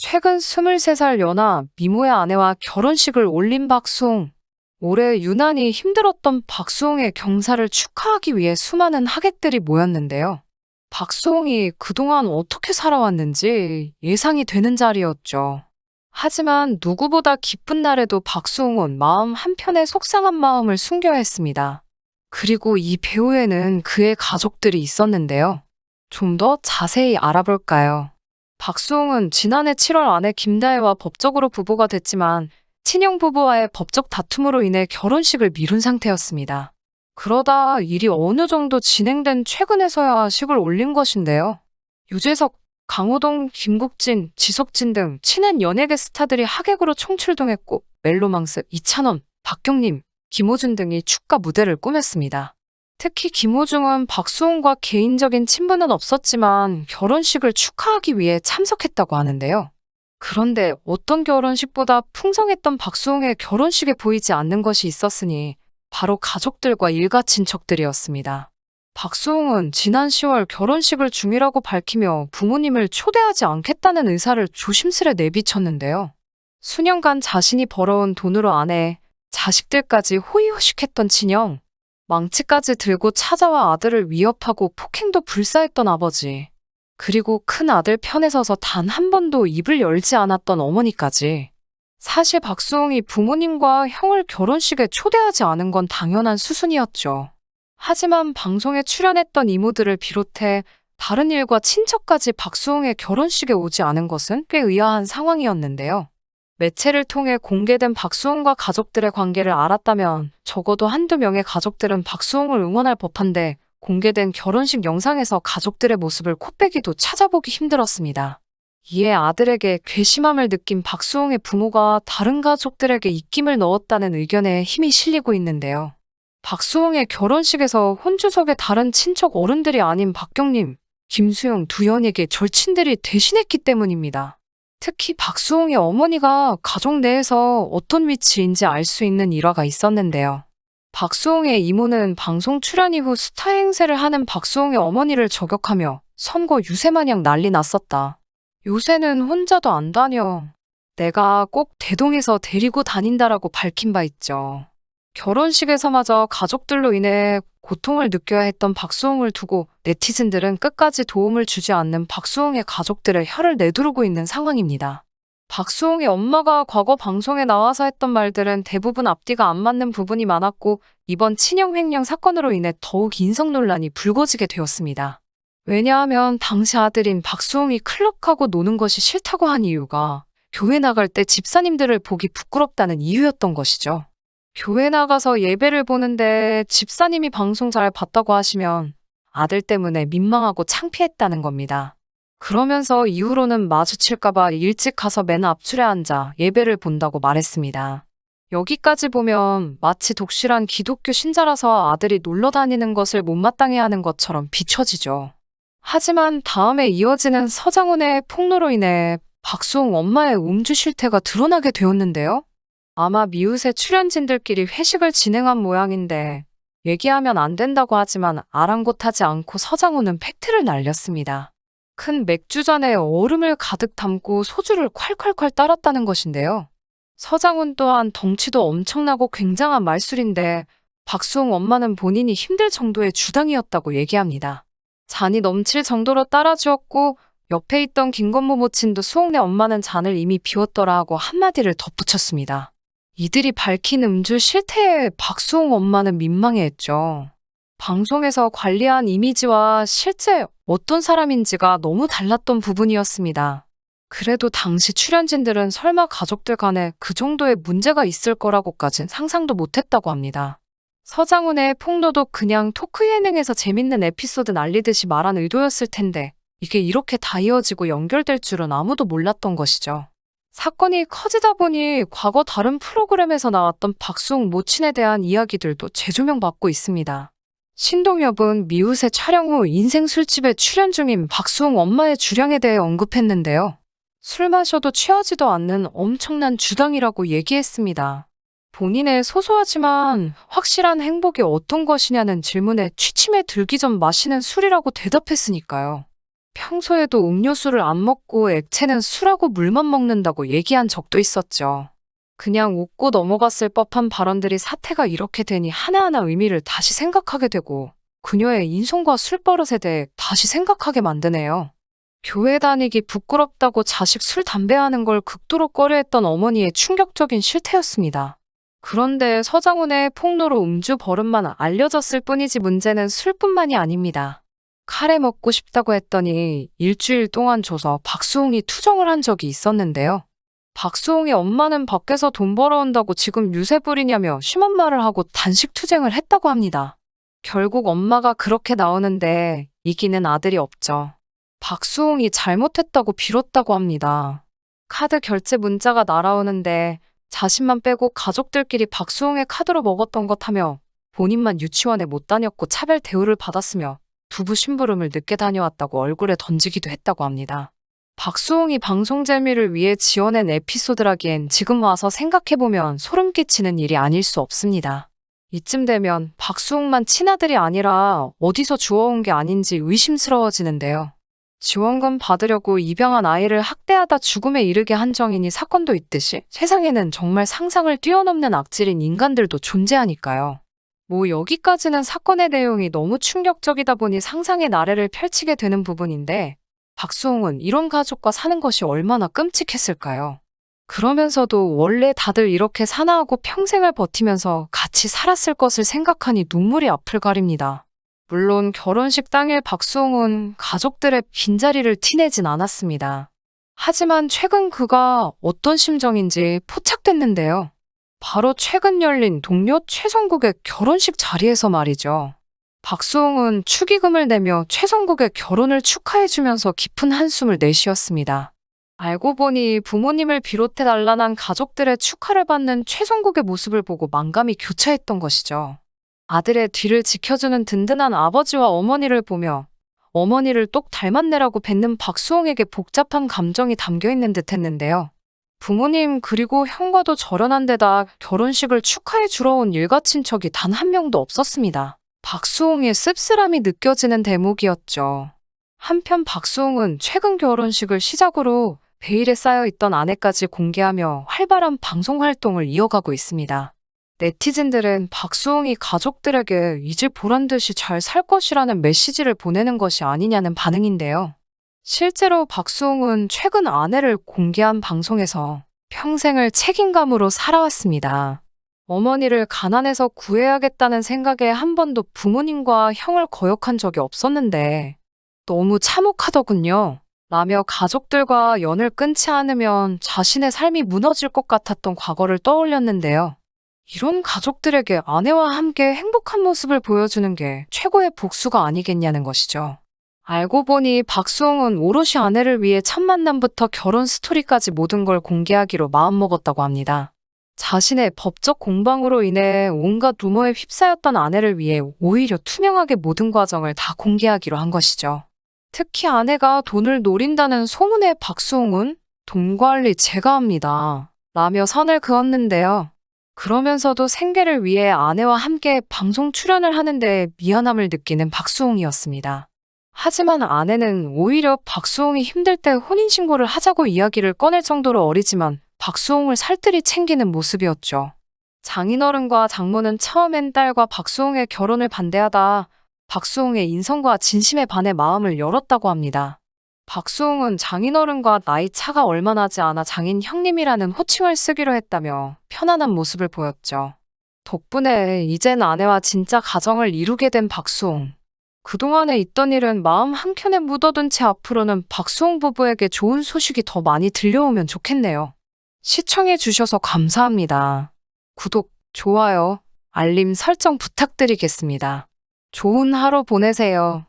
최근 23살 연하 미모의 아내와 결혼식을 올린 박수홍. 올해 유난히 힘들었던 박수홍의 경사를 축하하기 위해 수많은 하객들이 모였는데요. 박수홍이 그동안 어떻게 살아왔는지 예상이 되는 자리였죠. 하지만 누구보다 기쁜 날에도 박수홍은 마음 한편에 속상한 마음을 숨겨야 했습니다. 그리고 이 배우에는 그의 가족들이 있었는데요. 좀 더 자세히 알아볼까요? 박수홍은 지난해 7월 아내 김다혜와 법적으로 부부가 됐지만 친형 부부와의 법적 다툼으로 인해 결혼식을 미룬 상태였습니다. 그러다 일이 어느 정도 진행된 최근에서야 식을 올린 것인데요. 유재석, 강호동, 김국진, 지석진 등 친한 연예계 스타들이 하객으로 총출동했고 멜로망스, 이찬원, 박경림, 김호준 등이 축가 무대를 꾸몄습니다. 특히 김호중은 박수홍과 개인적인 친분은 없었지만 결혼식을 축하하기 위해 참석했다고 하는데요. 그런데 어떤 결혼식보다 풍성했던 박수홍의 결혼식에 보이지 않는 것이 있었으니 바로 가족들과 일가 친척들이었습니다. 박수홍은 지난 10월 결혼식을 중이라고 밝히며 부모님을 초대하지 않겠다는 의사를 조심스레 내비쳤는데요. 수년간 자신이 벌어온 돈으로 아내, 자식들까지 호의호식했던 친형, 망치까지 들고 찾아와 아들을 위협하고 폭행도 불사했던 아버지, 그리고 큰 아들 편에 서서 단 한 번도 입을 열지 않았던 어머니까지. 사실 박수홍이 부모님과 형을 결혼식에 초대하지 않은 건 당연한 수순이었죠. 하지만 방송에 출연했던 이모들을 비롯해 다른 일과 친척까지 박수홍의 결혼식에 오지 않은 것은 꽤 의아한 상황이었는데요. 매체를 통해 공개된 박수홍과 가족들의 관계를 알았다면 적어도 한두 명의 가족들은 박수홍을 응원할 법한데 공개된 결혼식 영상에서 가족들의 모습을 코빼기도 찾아보기 힘들었습니다. 이에 아들에게 괘씸함을 느낀 박수홍의 부모가 다른 가족들에게 입김을 넣었다는 의견에 힘이 실리고 있는데요. 박수홍의 결혼식에서 혼주석의 다른 친척 어른들이 아닌 박경림, 김수영 두 연예계 절친들이 대신했기 때문입니다. 특히 박수홍의 어머니가 가족 내에서 어떤 위치인지 알 수 있는 일화가 있었는데요. 박수홍의 이모는 방송 출연 이후 스타 행세를 하는 박수홍의 어머니를 저격하며 선거 유세 마냥 난리 났었다. 요새는 혼자도 안 다녀. 내가 꼭 대동해서 데리고 다닌다라고 밝힌 바 있죠. 결혼식에서마저 가족들로 인해 고통을 느껴야 했던 박수홍을 두고 네티즌들은 끝까지 도움을 주지 않는 박수홍의 가족들의 혀를 내두르고 있는 상황입니다. 박수홍의 엄마가 과거 방송에 나와서 했던 말들은 대부분 앞뒤가 안 맞는 부분이 많았고 이번 친형 횡령 사건으로 인해 더욱 인성 논란이 불거지게 되었습니다. 왜냐하면 당시 아들인 박수홍이 클럽 가고 노는 것이 싫다고 한 이유가 교회 나갈 때 집사님들을 보기 부끄럽다는 이유였던 것이죠. 교회 나가서 예배를 보는데 집사님이 방송 잘 봤다고 하시면 아들 때문에 민망하고 창피했다는 겁니다. 그러면서 이후로는 마주칠까봐 일찍 가서 맨 앞줄에 앉아 예배를 본다고 말했습니다. 여기까지 보면 마치 독실한 기독교 신자라서 아들이 놀러 다니는 것을 못마땅해 하는 것처럼 비춰지죠. 하지만 다음에 이어지는 서장훈의 폭로로 인해 박수홍 엄마의 음주 실태가 드러나게 되었는데요. 아마 미우새 출연진들끼리 회식을 진행한 모양인데 얘기하면 안 된다고 하지만 아랑곳하지 않고 서장훈은 팩트를 날렸습니다. 큰 맥주잔에 얼음을 가득 담고 소주를 콸콸콸 따랐다는 것인데요. 서장훈 또한 덩치도 엄청나고 굉장한 말술인데 박수홍 엄마는 본인이 힘들 정도의 주당이었다고 얘기합니다. 잔이 넘칠 정도로 따라주었고 옆에 있던 김건모 모친도 수홍네 엄마는 잔을 이미 비웠더라 하고 한마디를 덧붙였습니다. 이들이 밝힌 음주 실태에 박수홍 엄마는 민망해했죠. 방송에서 관리한 이미지와 실제 어떤 사람인지가 너무 달랐던 부분이었습니다. 그래도 당시 출연진들은 설마 가족들 간에 그 정도의 문제가 있을 거라고까진 상상도 못했다고 합니다. 서장훈의 폭로도 그냥 토크 예능에서 재밌는 에피소드 날리듯이 말한 의도였을 텐데 이게 이렇게 다 이어지고 연결될 줄은 아무도 몰랐던 것이죠. 사건이 커지다 보니 과거 다른 프로그램에서 나왔던 박수홍 모친에 대한 이야기들도 재조명받고 있습니다. 신동엽은 미우새 촬영 후 인생 술집에 출연 중인 박수홍 엄마의 주량에 대해 언급했는데요. 술 마셔도 취하지도 않는 엄청난 주당이라고 얘기했습니다. 본인의 소소하지만 확실한 행복이 어떤 것이냐는 질문에 취침에 들기 전 마시는 술이라고 대답했으니까요. 평소에도 음료수를 안 먹고 액체는 술하고 물만 먹는다고 얘기한 적도 있었죠. 그냥 웃고 넘어갔을 법한 발언들이 사태가 이렇게 되니 하나하나 의미를 다시 생각하게 되고 그녀의 인성과 술버릇에 대해 다시 생각하게 만드네요. 교회 다니기 부끄럽다고 자식 술, 담배 하는 걸 극도로 꺼려했던 어머니의 충격적인 실태였습니다. 그런데 서장훈의 폭로로 음주 버릇만 알려졌을 뿐이지 문제는 술뿐만이 아닙니다. 카레 먹고 싶다고 했더니 일주일 동안 줘서 박수홍이 투정을 한 적이 있었는데요. 박수홍의 엄마는 밖에서 돈 벌어온다고 지금 유세 부리냐며 심한 말을 하고 단식 투쟁을 했다고 합니다. 결국 엄마가 그렇게 나오는데 이기는 아들이 없죠. 박수홍이 잘못했다고 빌었다고 합니다. 카드 결제 문자가 날아오는데 자신만 빼고 가족들끼리 박수홍의 카드로 먹었던 것 하며 본인만 유치원에 못 다녔고 차별 대우를 받았으며 두부 심부름을 늦게 다녀왔다고 얼굴에 던지기도 했다고 합니다. 박수홍이 방송 재미를 위해 지어낸 에피소드라기엔 지금 와서 생각해보면 소름 끼치는 일이 아닐 수 없습니다. 이쯤 되면 박수홍만 친아들이 아니라 어디서 주워온 게 아닌지 의심스러워지는데요. 지원금 받으려고 입양한 아이를 학대하다 죽음에 이르게 한 정인이 사건도 있듯이 세상에는 정말 상상을 뛰어넘는 악질인 인간들도 존재하니까요. 여기까지는 사건의 내용이 너무 충격적이다 보니 상상의 나래를 펼치게 되는 부분인데 박수홍은 이런 가족과 사는 것이 얼마나 끔찍했을까요? 그러면서도 원래 다들 이렇게 사나하고 평생을 버티면서 같이 살았을 것을 생각하니 눈물이 앞을 가립니다. 물론 결혼식 당일 박수홍은 가족들의 빈자리를 티내진 않았습니다. 하지만 최근 그가 어떤 심정인지 포착됐는데요. 바로 최근 열린 동료 최성국의 결혼식 자리에서 말이죠. 박수홍은 축의금을 내며 최성국의 결혼을 축하해주면서 깊은 한숨을 내쉬었습니다. 알고 보니 부모님을 비롯해 난란한 가족들의 축하를 받는 최성국의 모습을 보고 만감이 교차했던 것이죠. 아들의 뒤를 지켜주는 든든한 아버지와 어머니를 보며 어머니를 똑 닮았네라고 뱉는 박수홍에게 복잡한 감정이 담겨있는 듯 했는데요. 부모님 그리고 형과도 절연한 데다 결혼식을 축하해 주러 온 일가 친척이 단 한 명도 없었습니다. 박수홍의 씁쓸함이 느껴지는 대목이었죠. 한편 박수홍은 최근 결혼식을 시작으로 베일에 쌓여있던 아내까지 공개하며 활발한 방송 활동을 이어가고 있습니다. 네티즌들은 박수홍이 가족들에게 이제 보란듯이 잘 살 것이라는 메시지를 보내는 것이 아니냐는 반응인데요. 실제로 박수홍은 최근 아내를 공개한 방송에서 평생을 책임감으로 살아왔습니다. 어머니를 가난해서 구해야겠다는 생각에 한 번도 부모님과 형을 거역한 적이 없었는데 너무 참혹하더군요. 라며 가족들과 연을 끊지 않으면 자신의 삶이 무너질 것 같았던 과거를 떠올렸는데요. 이런 가족들에게 아내와 함께 행복한 모습을 보여주는 게 최고의 복수가 아니겠냐는 것이죠. 알고 보니 박수홍은 오롯이 아내를 위해 첫 만남부터 결혼 스토리까지 모든 걸 공개하기로 마음먹었다고 합니다. 자신의 법적 공방으로 인해 온갖 루머에 휩싸였던 아내를 위해 오히려 투명하게 모든 과정을 다 공개하기로 한 것이죠. 특히 아내가 돈을 노린다는 소문에 박수홍은 돈 관리 제가 합니다. 라며 선을 그었는데요. 그러면서도 생계를 위해 아내와 함께 방송 출연을 하는데 미안함을 느끼는 박수홍이었습니다. 하지만 아내는 오히려 박수홍이 힘들 때 혼인신고를 하자고 이야기를 꺼낼 정도로 어리지만 박수홍을 살뜰히 챙기는 모습이었죠. 장인어른과 장모는 처음엔 딸과 박수홍의 결혼을 반대하다 박수홍의 인성과 진심에 반해 마음을 열었다고 합니다. 박수홍은 장인어른과 나이 차가 얼마 나지 않아 장인 형님이라는 호칭을 쓰기로 했다며 편안한 모습을 보였죠. 덕분에 이젠 아내와 진짜 가정을 이루게 된 박수홍. 그동안에 있던 일은 마음 한켠에 묻어둔 채 앞으로는 박수홍 부부에게 좋은 소식이 더 많이 들려오면 좋겠네요. 시청해주셔서 감사합니다. 구독, 좋아요, 알림 설정 부탁드리겠습니다. 좋은 하루 보내세요.